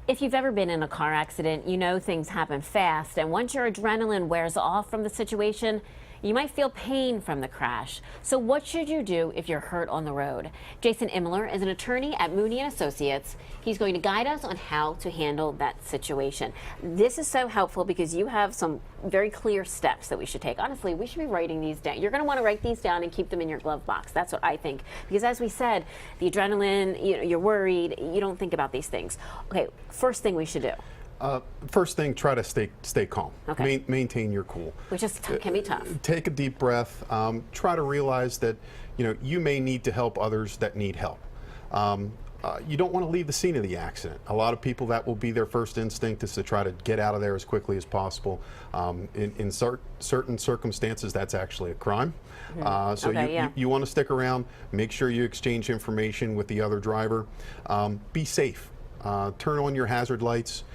If you've ever been in a car accident, you know things happen fast, and once your adrenaline wears off from the situation, you might feel pain from the crash. So what should you do if you're hurt on the road? Jason Imler is an attorney at Mooney & Associates. He's going to guide us on how to handle that situation. This is so helpful because you have some very clear steps that we should take. Honestly, we should be writing these down. You're going to want to write these down and keep them in your glove box. That's what I think. Because as we said, the adrenaline, you're worried, you don't think about these things. Okay, first thing we should do. First thing, try to stay calm. Okay. Maintain your cool. Which is can be tough. Take a deep breath. Try to realize that you may need to help others that need help. You don't want to leave the scene of the accident. A lot of people, that will be their first instinct, is to try to get out of there as quickly as possible. In certain circumstances, that's actually a crime. You want to stick around, make sure you exchange information with the other driver. Be safe. Turn on your hazard lights.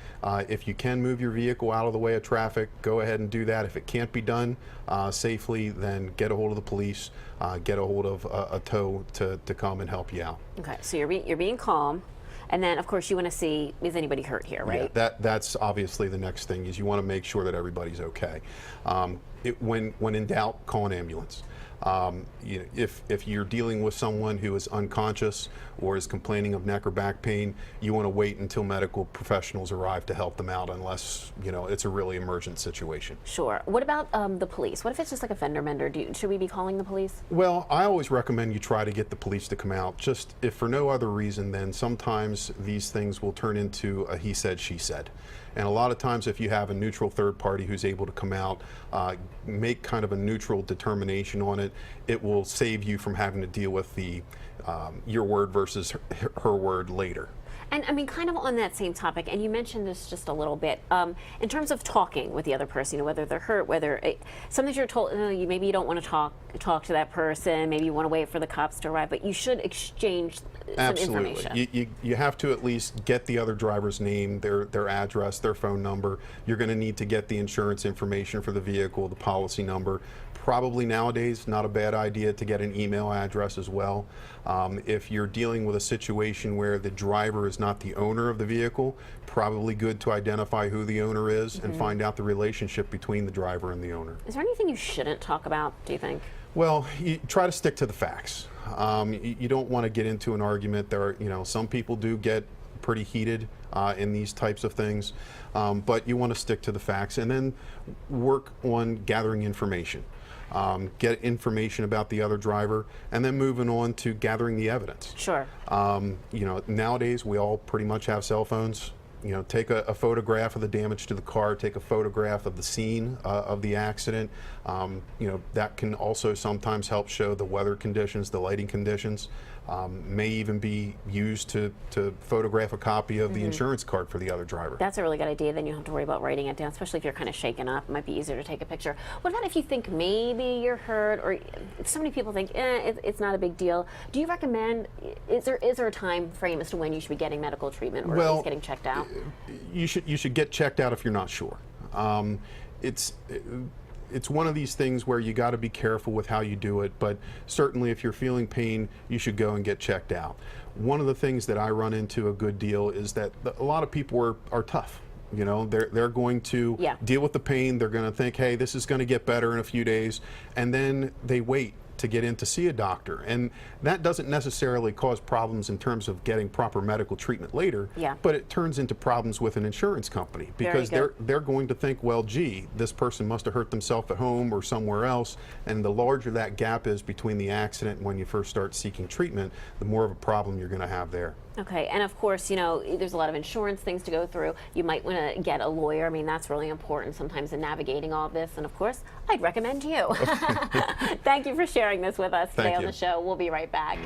If you can move your vehicle out of the way of traffic, go ahead and do that. If it can't be done safely, then get a hold of the police, get a hold of a tow to come and help you out. Okay, so you're being calm, and then of course you want to see, is anybody hurt here, right? Yeah, that's obviously the next thing, is you want to make sure that everybody's okay. When in doubt, call an ambulance. If you're dealing with someone who is unconscious or is complaining of neck or back pain, you want to wait until medical professionals arrive to help them out, unless it's a really emergent situation. Sure. What about the police? What if it's just like a fender bender? Should we be calling the police? Well, I always recommend you try to get the police to come out. Just if for no other reason, then sometimes these things will turn into a he said, she said. And a lot of times, if you have a neutral third party who's able to come out, make kind of a neutral determination on it, it will save you from having to deal with the your word versus her word later. And I mean, kind of on that same topic, and you mentioned this just a little bit, in terms of talking with the other person, whether they're hurt, sometimes you're told, maybe you don't want to talk to that person, maybe you want to wait for the cops to arrive, but you should exchange some information. You have to at least get the other driver's name, their address, their phone number. You're going to need to get the insurance information for the vehicle, the policy number. Probably nowadays, not a bad idea to get an email address as well. If you're dealing with a situation where the driver is not the owner of the vehicle, probably good to identify who the owner is and find out the relationship between the driver and the owner. Is there anything you shouldn't talk about, do you think? Well, you try to stick to the facts. You don't want to get into an argument. Some people do get pretty heated in these types of things, but you want to stick to the facts and then work on gathering information. Get information about the other driver, and then moving on to gathering the evidence. Sure. Nowadays we all pretty much have cell phones. Take a photograph of the damage to the car, take a photograph of the scene of the accident. That can also sometimes help show the weather conditions, the lighting conditions. May even be used to photograph a copy of the insurance card for the other driver. That's a really good idea. Then you don't have to worry about writing it down, especially if you're kind of shaken up. It might be easier to take a picture. What about if you think maybe you're hurt, or so many people think, it's not a big deal. Do you recommend, is there a time frame as to when you should be getting medical treatment, or at least getting checked out? You should get checked out if you're not sure. It's one of these things where you got to be careful with how you do it, but certainly if you're feeling pain, you should go and get checked out. One of the things that I run into a good deal is that a lot of people are tough. They're going to deal with the pain. They're going to think, hey, this is going to get better in a few days, and then they wait to get in to see a doctor, and that doesn't necessarily cause problems in terms of getting proper medical treatment later, but it turns into problems with an insurance company, because they're going to think, well, gee, this person must have hurt themselves at home or somewhere else, and the larger that gap is between the accident and when you first start seeking treatment, the more of a problem you're going to have there. Okay, and of course, there's a lot of insurance things to go through. You might want to get a lawyer. I mean, that's really important sometimes in navigating all of this. And of course, I'd recommend you. Thank you for sharing this with us today on the show. We'll be right back.